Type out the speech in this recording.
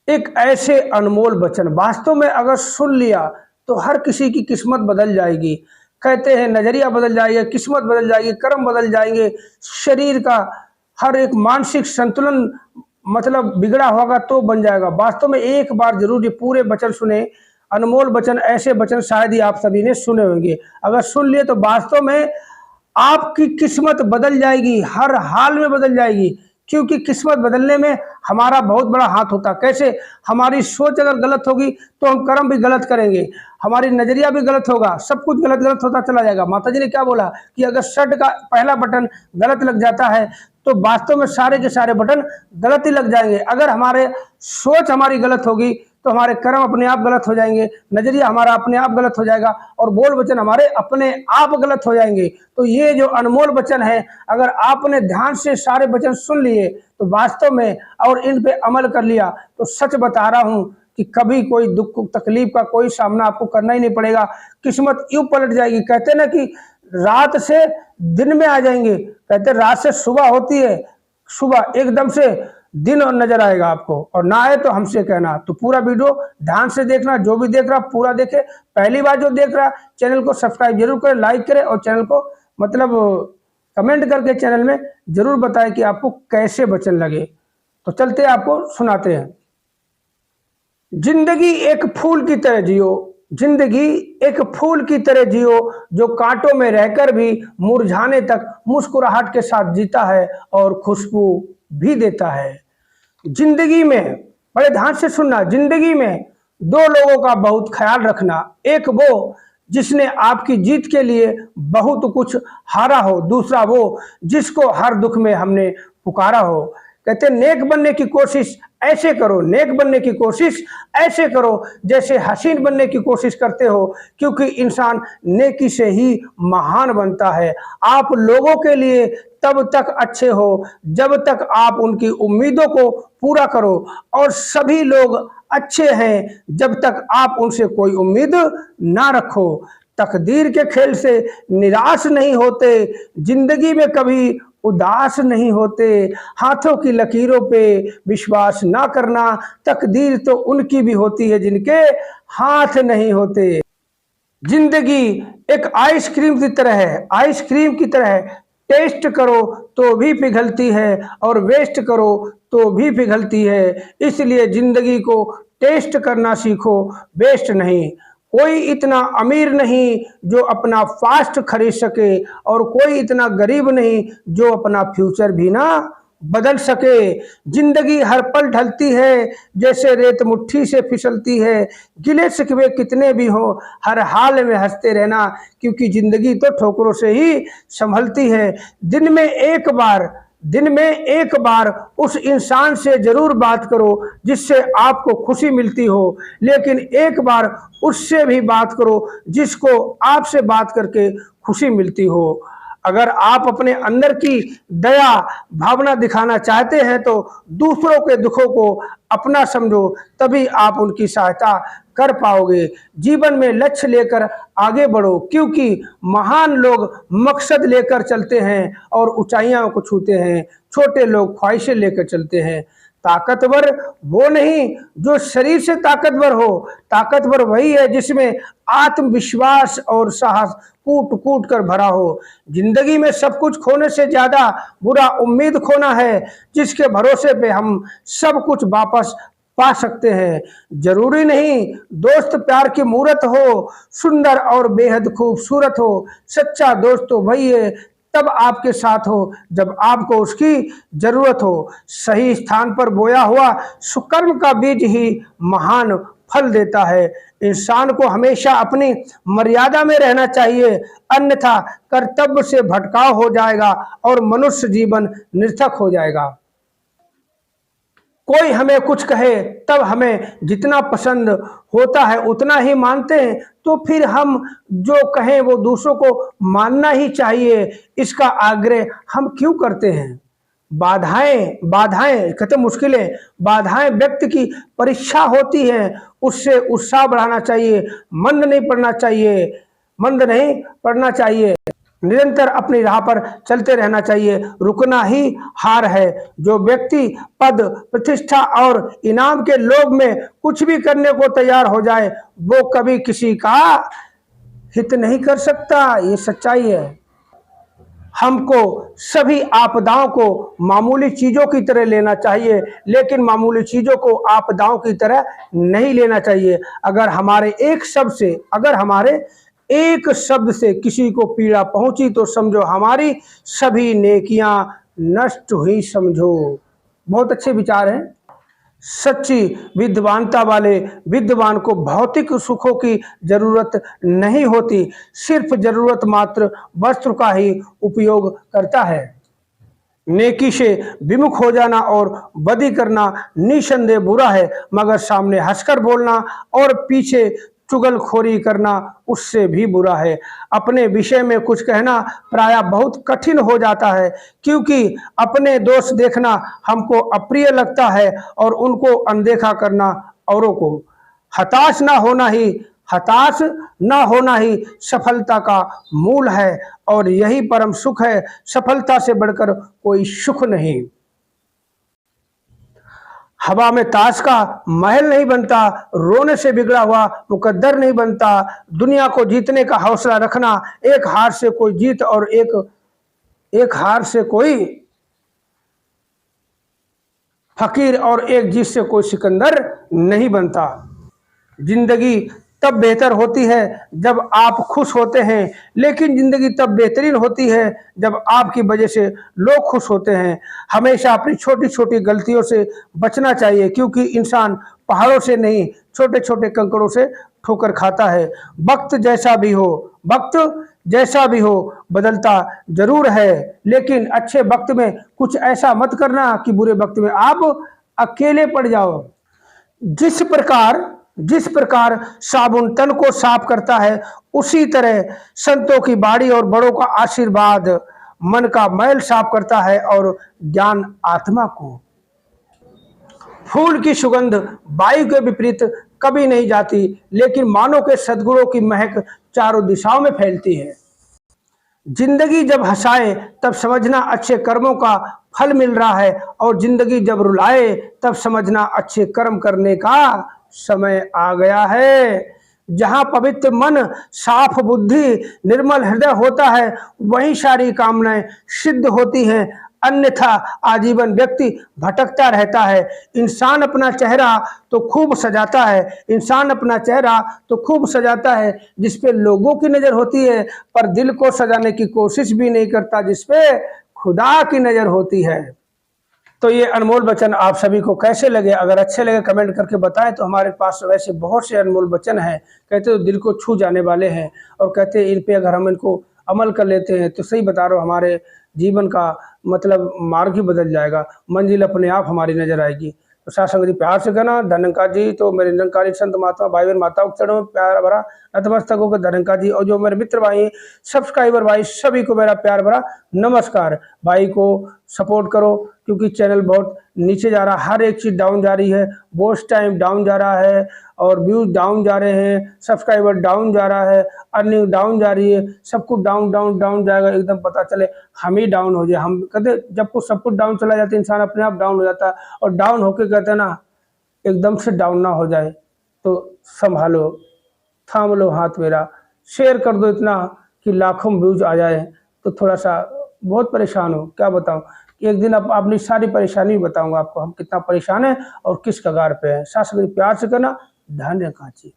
एक ऐसे अनमोल वचन वास्तव में अगर सुन लिया तो हर किसी की किस्मत बदल जाएगी। कहते हैं नजरिया बदल जाएगा, किस्मत बदल जाएगी, कर्म बदल जाएंगे, शरीर का हर एक मानसिक संतुलन मतलब बिगड़ा होगा तो बन जाएगा। वास्तव में एक बार जरूर ये पूरे वचन सुने, अनमोल वचन, ऐसे वचन शायद ही आप सभी ने सुने होंगे। अगर सुन लिए तो वास्तव में आपकी किस्मत बदल जाएगी, हर हाल में बदल जाएगी। क्योंकि किस्मत बदलने में हमारा बहुत बड़ा हाथ होता। कैसे? हमारी सोच अगर गलत होगी तो हम कर्म भी गलत करेंगे, हमारी नजरिया भी गलत होगा, सब कुछ गलत गलत होता चला जाएगा। माता जी ने क्या बोला कि अगर शर्ट का पहला बटन गलत लग जाता है तो वास्तव में सारे के सारे बटन गलत ही लग जाएंगे। अगर हमारे सोच हमारी गलत होगी तो हमारे कर्म अपने आप गलत हो जाएंगे, नजरिया हमारा अपने आप गलत हो जाएगा और बोल वचन हमारे अपने आप गलत हो जाएंगे। तो ये जो अनमोल वचन है, अगर आपने ध्यान से सारे वचन सुन लिए तो वास्तव में और इन पे अमल कर लिया तो सच बता रहा हूं कि कभी कोई दुख तकलीफ का कोई सामना आपको करना ही नहीं पड़ेगा। किस्मत यूं पलट जाएगी। कहते ना कि रात से दिन में आ जाएंगे, कहते रात से सुबह होती है, सुबह एकदम से दिन और नजर आएगा आपको। और ना आए तो हमसे कहना। तो पूरा वीडियो ध्यान से देखना, जो भी देख रहा पूरा देखे। पहली बार जो देख रहा चैनल को सब्सक्राइब जरूर करें, लाइक करें और चैनल को मतलब कमेंट करके चैनल में जरूर बताएं कि आपको कैसे वचन लगे। तो चलते आपको सुनाते हैं। जिंदगी एक फूल की तरह जियो, जिंदगी एक फूल की तरह जियो, जो कांटों में रहकर भी मुरझाने तक मुस्कुराहट के साथ जीता है और खुशबू भी देता है। जिंदगी में, बड़े ध्यान से सुनना, जिंदगी में दो लोगों का बहुत ख्याल रखना। एक वो जिसने आपकी जीत के लिए बहुत कुछ हारा हो, दूसरा वो जिसको हर दुख में हमने पुकारा हो। कहते नेक बनने की कोशिश ऐसे करो, नेक बनने की कोशिश ऐसे करो जैसे हसीन बनने की कोशिश करते हो, क्योंकि इंसान नेकी से ही महान बनता है। आप लोगों के लिए तब तक अच्छे हो जब तक आप उनकी उम्मीदों को पूरा करो, और सभी लोग अच्छे हैं जब तक आप उनसे कोई उम्मीद ना रखो। तकदीर के खेल से निराश नहीं होते, जिंदगी में कभी उदास नहीं होते। हाथों की लकीरों पे विश्वास ना करना, तकदीर तो उनकी भी होती है जिनके हाथ नहीं होते। जिंदगी एक आइसक्रीम की तरह है, आइसक्रीम की तरह है। टेस्ट करो तो भी पिघलती है और वेस्ट करो तो भी पिघलती है। इसलिए जिंदगी को टेस्ट करना सीखो, वेस्ट नहीं। कोई इतना अमीर नहीं जो अपना फास्ट खरीद सके, और कोई इतना गरीब नहीं जो अपना फ्यूचर भी ना बदल सके। जिंदगी हर पल ढलती है जैसे रेत मुट्ठी से फिसलती है। गिले शिकवे कितने भी हो हर हाल में हंसते रहना, क्योंकि जिंदगी तो ठोकरों से ही संभलती है। दिन में एक बार उस इंसान से जरूर बात करो जिससे आपको खुशी मिलती हो, लेकिन एक बार उससे भी बात करो जिसको आपसे बात करके खुशी मिलती हो। अगर आप अपने अंदर की दया भावना दिखाना चाहते हैं तो दूसरों के दुखों को अपना समझो, तभी आप उनकी सहायता कर पाओगे। जीवन में लक्ष्य लेकर आगे बढ़ो, क्योंकि महान लोग मकसद लेकर चलते हैं और ऊंचाइयों को छूते हैं। छोटे लोग ख्वाहिशें लेकर चलते हैं। ताकतवर वो नहीं जो शरीर से ताकतवर हो, ताकतवर वही है जिसमें आत्मविश्वास और साहस कूट कूट कर भरा हो। जिंदगी में सब कुछ खोने से ज्यादा बुरा उम्मीद खोना है, जिसके भरोसे पे हम सब कुछ वापस पा सकते हैं। जरूरी नहीं दोस्त प्यार की मूरत हो, सुंदर और बेहद खूबसूरत हो। सच्चा दोस्त तो वही है तब आपके साथ हो जब आपको उसकी जरूरत हो। सही स्थान पर बोया हुआ सुकर्म का बीज ही महान फल देता है। इंसान को हमेशा अपनी मर्यादा में रहना चाहिए, अन्यथा कर्तव्य से भटकाव हो जाएगा और मनुष्य जीवन निरर्थक हो जाएगा। कोई हमें कुछ कहे तब हमें जितना पसंद होता है उतना ही मानते हैं, तो फिर हम जो कहें वो दूसरों को मानना ही चाहिए, इसका आग्रह हम क्यों करते हैं। बाधाएं कहते मुश्किलें, बाधाएं व्यक्ति की परीक्षा होती हैं, उससे उत्साह बढ़ाना चाहिए, मंद नहीं पड़ना चाहिए। निरंतर अपनी राह पर चलते रहना चाहिए, रुकना ही हार है। जो व्यक्ति पद, प्रतिष्ठा और इनाम के लोभ में कुछ भी करने को तैयार हो जाए, वो कभी किसी का हित नहीं कर सकता। ये सच्चाई है। हमको सभी आपदाओं को मामूली चीजों की तरह लेना चाहिए, लेकिन मामूली चीजों को आपदाओं की तरह नहीं लेना चाहिए। अगर हमारे एक शब्द से किसी को पीड़ा पहुंची तो समझो हमारी सभी नेकियां नष्ट हुई समझो। बहुत अच्छे विचार हैं। सच्ची विद्वानता वाले विद्वान को भौतिक सुखों की जरूरत नहीं होती, सिर्फ जरूरत मात्र वस्त्र का ही उपयोग करता है। नेकी से विमुख हो जाना और बदी करना निसंदेह बुरा है, मगर सामने हंसकर बोलना और पीछे चुगलखोरी करना उससे भी बुरा है। अपने विषय में कुछ कहना प्रायः बहुत कठिन हो जाता है, क्योंकि अपने दोष देखना हमको अप्रिय लगता है और उनको अनदेखा करना औरों को। हताश ना होना ही सफलता का मूल है और यही परम सुख है। सफलता से बढ़कर कोई सुख नहीं। हवा में ताश का महल नहीं बनता, रोने से बिगड़ा हुआ मुकद्दर नहीं बनता। दुनिया को जीतने का हौसला रखना, एक हार से कोई जीत और एक हार से कोई फकीर और एक जीत से कोई सिकंदर नहीं बनता। जिंदगी तब बेहतर होती है जब आप खुश होते हैं, लेकिन जिंदगी तब बेहतरीन होती है जब आपकी वजह से लोग खुश होते हैं। हमेशा अपनी छोटी छोटी गलतियों से बचना चाहिए, क्योंकि इंसान पहाड़ों से नहीं छोटे छोटे कंकड़ों से ठोकर खाता है। वक्त जैसा भी हो बदलता जरूर है, लेकिन अच्छे वक्त में कुछ ऐसा मत करना कि बुरे वक्त में आप अकेले पड़ जाओ। जिस प्रकार साबुन तन को साफ करता है, उसी तरह संतों की बाणी और बड़ों का आशीर्वाद मन का मैल साफ करता है और ज्ञान आत्मा को। फूल की सुगंध वायु के विपरीत कभी नहीं जाती, लेकिन मानव के सद्गुणों की महक चारों दिशाओं में फैलती है। जिंदगी जब हंसाए तब समझना अच्छे कर्मों का फल मिल रहा है, और जिंदगी जब रुलाए तब समझना अच्छे कर्म करने का समय आ गया है। जहां पवित्र मन, साफ बुद्धि, निर्मल हृदय होता है, वहीं सारी कामनाएं सिद्ध होती हैं। अन्यथा आजीवन व्यक्ति भटकता रहता है। इंसान अपना चेहरा तो खूब सजाता है जिस पे लोगों की नजर होती है, पर दिल को सजाने की कोशिश भी नहीं करता जिस पे खुदा की नजर होती है। तो ये अनमोल वचन आप सभी को कैसे लगे? अगर अच्छे लगे कमेंट करके बताएं। तो हमारे पास वैसे बहुत से अनमोल वचन हैं, कहते तो दिल को छू जाने वाले हैं, और कहते इन पे अगर हम इनको अमल कर लेते हैं तो सही बता रहा हूँ, हमारे जीवन का मतलब मार्ग ही बदल जाएगा, मंजिल अपने आप हमारी नजर आएगी। तो सासंग जी प्यार से कहना धन्यकार जी। तो मेरे निरंकारी संत महात्मा भाई बहन माताओं के चरणों में प्यार भरा नतमस्तक होकर धन्यकार जी। और जो मेरे मित्र भाई सब्सक्राइबर भाई सभी को मेरा प्यार भरा नमस्कार। भाई को सपोर्ट करो, क्योंकि चैनल बहुत नीचे जा रहा है, हर एक चीज़ डाउन जा रही है। वॉच टाइम डाउन जा रहा है और व्यूज डाउन जा रहे हैं, सब्सक्राइबर डाउन जा रहा है, अर्निंग डाउन जा रही है, सब कुछ डाउन जाएगा। एकदम पता चले हम ही डाउन हो जाए। हम कहते जब कुछ सब कुछ डाउन चला जाता है, इंसान अपने आप डाउन हो जाता है, और डाउन होके कहते हैं ना एकदम से डाउन ना हो जाए तो संभालो, थाम लो हाथ मेरा, शेयर कर दो इतना कि लाखों व्यूज आ जाए। तो थोड़ा सा बहुत परेशान हो, क्या बताऊं, एक दिन अपनी सारी परेशानी बताऊंगा आपको, हम कितना परेशान हैं और किस कगार पे हैं। शास्त्री प्यार से करना धन्यवाद जी।